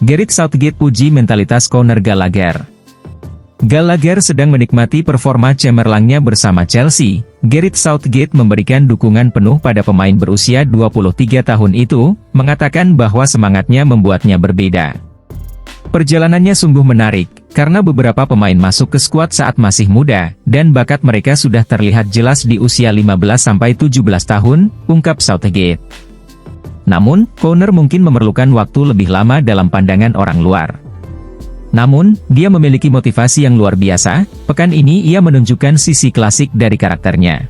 Gareth Southgate puji mentalitas Conor Gallagher. Gallagher sedang menikmati performa cemerlangnya bersama Chelsea. Gareth Southgate memberikan dukungan penuh pada pemain berusia 23 tahun itu, mengatakan bahwa semangatnya membuatnya berbeda. Perjalanannya sungguh menarik, karena beberapa pemain masuk ke skuad saat masih muda, dan bakat mereka sudah terlihat jelas di usia 15-17 tahun, ungkap Southgate. Namun, Conor mungkin memerlukan waktu lebih lama dalam pandangan orang luar. Namun, dia memiliki motivasi yang luar biasa. Pekan ini ia menunjukkan sisi klasik dari karakternya.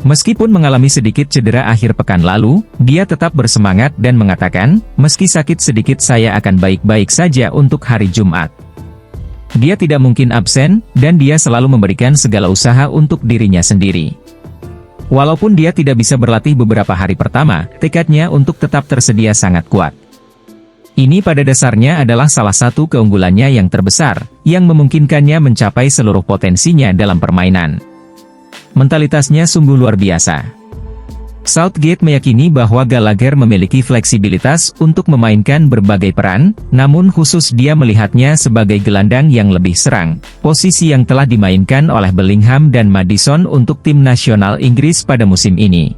Meskipun mengalami sedikit cedera akhir pekan lalu, dia tetap bersemangat dan mengatakan, meski sakit sedikit saya akan baik-baik saja untuk hari Jumat. Dia tidak mungkin absen, dan dia selalu memberikan segala usaha untuk dirinya sendiri. Walaupun dia tidak bisa berlatih beberapa hari pertama, tekadnya untuk tetap tersedia sangat kuat. Ini pada dasarnya adalah salah satu keunggulannya yang terbesar, yang memungkinkannya mencapai seluruh potensinya dalam permainan. Mentalitasnya sungguh luar biasa. Southgate meyakini bahwa Gallagher memiliki fleksibilitas untuk memainkan berbagai peran, namun khusus dia melihatnya sebagai gelandang yang lebih serang, posisi yang telah dimainkan oleh Bellingham dan Maddison untuk tim nasional Inggris pada musim ini.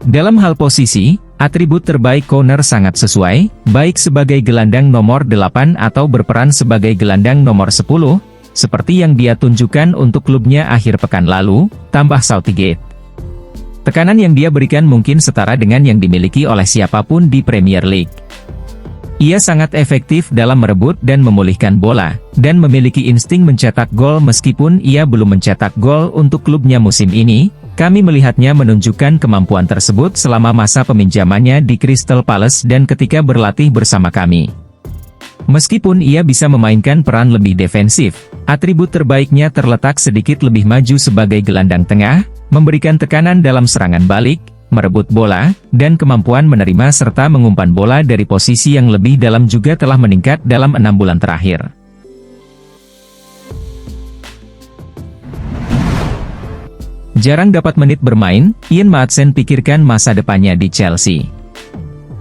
Dalam hal posisi, atribut terbaik Conor sangat sesuai, baik sebagai gelandang nomor 8 atau berperan sebagai gelandang nomor 10, seperti yang dia tunjukkan untuk klubnya akhir pekan lalu, tambah Southgate. Tekanan yang dia berikan mungkin setara dengan yang dimiliki oleh siapapun di Premier League. Ia sangat efektif dalam merebut dan memulihkan bola, dan memiliki insting mencetak gol meskipun ia belum mencetak gol untuk klubnya musim ini. Kami melihatnya menunjukkan kemampuan tersebut selama masa peminjamannya di Crystal Palace dan ketika berlatih bersama kami. Meskipun ia bisa memainkan peran lebih defensif, atribut terbaiknya terletak sedikit lebih maju sebagai gelandang tengah, memberikan tekanan dalam serangan balik, merebut bola, dan kemampuan menerima serta mengumpan bola dari posisi yang lebih dalam juga telah meningkat dalam 6 bulan terakhir. Jarang dapat menit bermain, Ian Maatsen pikirkan masa depannya di Chelsea.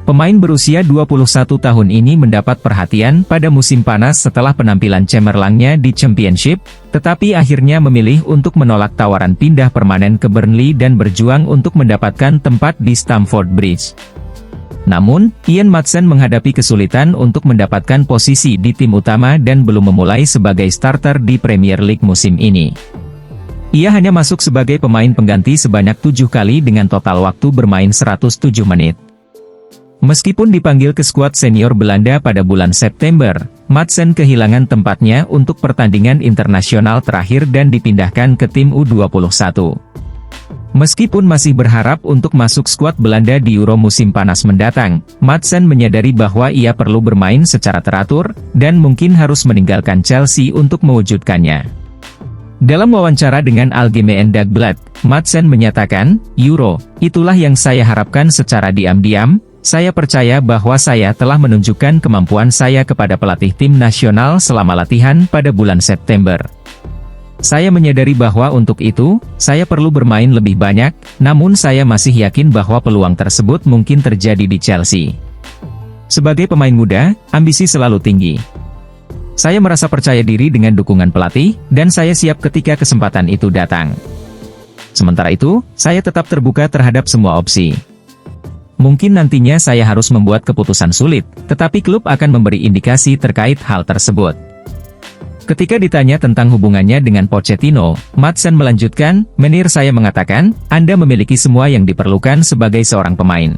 Pemain berusia 21 tahun ini mendapat perhatian pada musim panas setelah penampilan cemerlangnya di Championship, tetapi akhirnya memilih untuk menolak tawaran pindah permanen ke Burnley dan berjuang untuk mendapatkan tempat di Stamford Bridge. Namun, Ian Maatsen menghadapi kesulitan untuk mendapatkan posisi di tim utama dan belum memulai sebagai starter di Premier League musim ini. Ia hanya masuk sebagai pemain pengganti sebanyak 7 kali dengan total waktu bermain 107 menit. Meskipun dipanggil ke skuad senior Belanda pada bulan September, Maatsen kehilangan tempatnya untuk pertandingan internasional terakhir dan dipindahkan ke tim U21. Meskipun masih berharap untuk masuk skuad Belanda di Euro musim panas mendatang, Maatsen menyadari bahwa ia perlu bermain secara teratur, dan mungkin harus meninggalkan Chelsea untuk mewujudkannya. Dalam wawancara dengan Algemeen Dagblad, Maatsen menyatakan, "Euro, itulah yang saya harapkan secara diam-diam. Saya percaya bahwa saya telah menunjukkan kemampuan saya kepada pelatih tim nasional selama latihan pada bulan September. Saya menyadari bahwa untuk itu, saya perlu bermain lebih banyak, namun saya masih yakin bahwa peluang tersebut mungkin terjadi di Chelsea. Sebagai pemain muda, ambisi selalu tinggi. Saya merasa percaya diri dengan dukungan pelatih, dan saya siap ketika kesempatan itu datang. Sementara itu, saya tetap terbuka terhadap semua opsi. Mungkin nantinya saya harus membuat keputusan sulit, tetapi klub akan memberi indikasi terkait hal tersebut." Ketika ditanya tentang hubungannya dengan Pochettino, Maatsen melanjutkan, "Menir saya mengatakan, Anda memiliki semua yang diperlukan sebagai seorang pemain.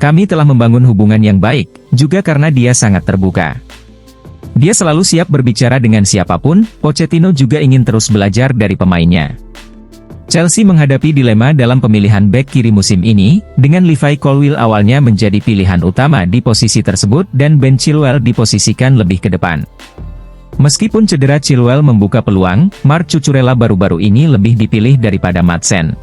Kami telah membangun hubungan yang baik, juga karena dia sangat terbuka. Dia selalu siap berbicara dengan siapapun. Pochettino juga ingin terus belajar dari pemainnya." Chelsea menghadapi dilema dalam pemilihan bek kiri musim ini, dengan Levi Colwill awalnya menjadi pilihan utama di posisi tersebut dan Ben Chilwell diposisikan lebih ke depan. Meskipun cedera Chilwell membuka peluang, Marc Cucurella baru-baru ini lebih dipilih daripada Maatsen.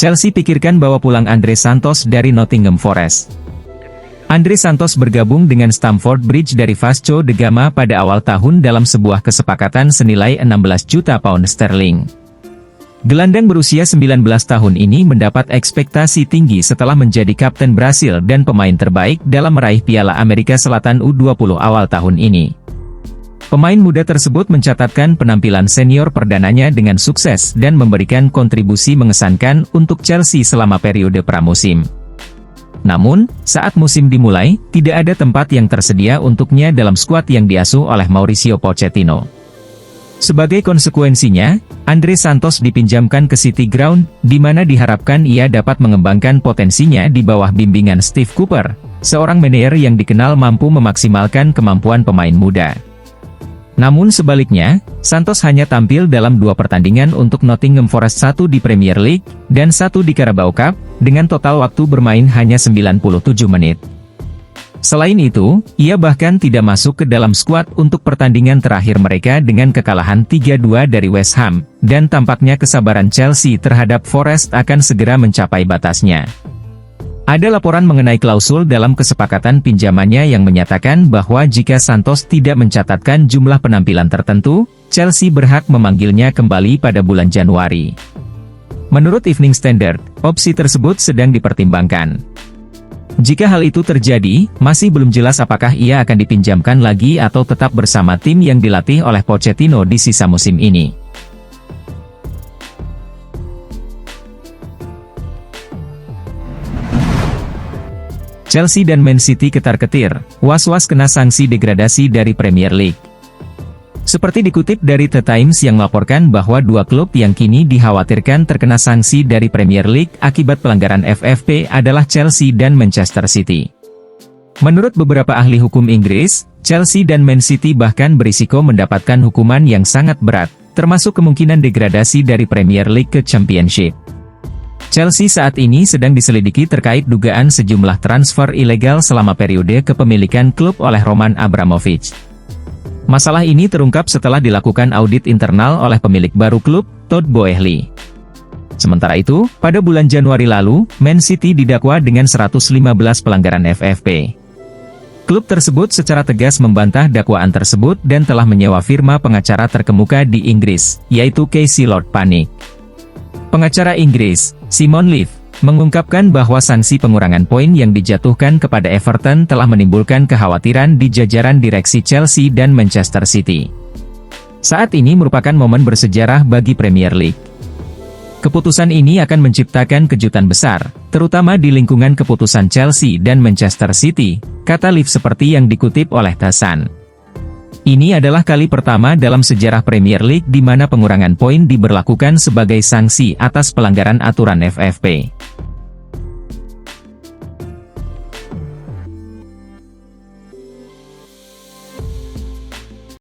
Chelsea pikirkan bawa pulang Andre Santos dari Nottingham Forest. Andre Santos bergabung dengan Stamford Bridge dari Vasco da Gama pada awal tahun dalam sebuah kesepakatan senilai 16 juta pound sterling. Gelandang berusia 19 tahun ini mendapat ekspektasi tinggi setelah menjadi kapten Brasil dan pemain terbaik dalam meraih Piala Amerika Selatan U20 awal tahun ini. Pemain muda tersebut mencatatkan penampilan senior perdananya dengan sukses dan memberikan kontribusi mengesankan untuk Chelsea selama periode pramusim. Namun, saat musim dimulai, tidak ada tempat yang tersedia untuknya dalam skuad yang diasuh oleh Mauricio Pochettino. Sebagai konsekuensinya, Andre Santos dipinjamkan ke City Ground, di mana diharapkan ia dapat mengembangkan potensinya di bawah bimbingan Steve Cooper, seorang manajer yang dikenal mampu memaksimalkan kemampuan pemain muda. Namun sebaliknya, Santos hanya tampil dalam 2 pertandingan untuk Nottingham Forest, 1 di Premier League, dan 1 di Carabao Cup, dengan total waktu bermain hanya 97 menit. Selain itu, ia bahkan tidak masuk ke dalam skuad untuk pertandingan terakhir mereka dengan kekalahan 3-2 dari West Ham, dan tampaknya kesabaran Chelsea terhadap Forest akan segera mencapai batasnya. Ada laporan mengenai klausul dalam kesepakatan pinjamannya yang menyatakan bahwa jika Santos tidak mencatatkan jumlah penampilan tertentu, Chelsea berhak memanggilnya kembali pada bulan Januari. Menurut Evening Standard, opsi tersebut sedang dipertimbangkan. Jika hal itu terjadi, masih belum jelas apakah ia akan dipinjamkan lagi atau tetap bersama tim yang dilatih oleh Pochettino di sisa musim ini. Chelsea dan Man City ketar-ketir, was-was kena sanksi degradasi dari Premier League. Seperti dikutip dari The Times yang melaporkan bahwa 2 klub yang kini dikhawatirkan terkena sanksi dari Premier League akibat pelanggaran FFP adalah Chelsea dan Manchester City. Menurut beberapa ahli hukum Inggris, Chelsea dan Man City bahkan berisiko mendapatkan hukuman yang sangat berat, termasuk kemungkinan degradasi dari Premier League ke Championship. Chelsea saat ini sedang diselidiki terkait dugaan sejumlah transfer ilegal selama periode kepemilikan klub oleh Roman Abramovich. Masalah ini terungkap setelah dilakukan audit internal oleh pemilik baru klub, Todd Boehly. Sementara itu, pada bulan Januari lalu, Man City didakwa dengan 115 pelanggaran FFP. Klub tersebut secara tegas membantah dakwaan tersebut dan telah menyewa firma pengacara terkemuka di Inggris, yaitu Casey Lord Panik. Pengacara Inggris, Simon Leaf, mengungkapkan bahwa sanksi pengurangan poin yang dijatuhkan kepada Everton telah menimbulkan kekhawatiran di jajaran direksi Chelsea dan Manchester City. Saat ini merupakan momen bersejarah bagi Premier League. Keputusan ini akan menciptakan kejutan besar, terutama di lingkungan keputusan Chelsea dan Manchester City, kata Leaf seperti yang dikutip oleh The Sun. Ini adalah kali pertama dalam sejarah Premier League di mana pengurangan poin diberlakukan sebagai sanksi atas pelanggaran aturan FFP.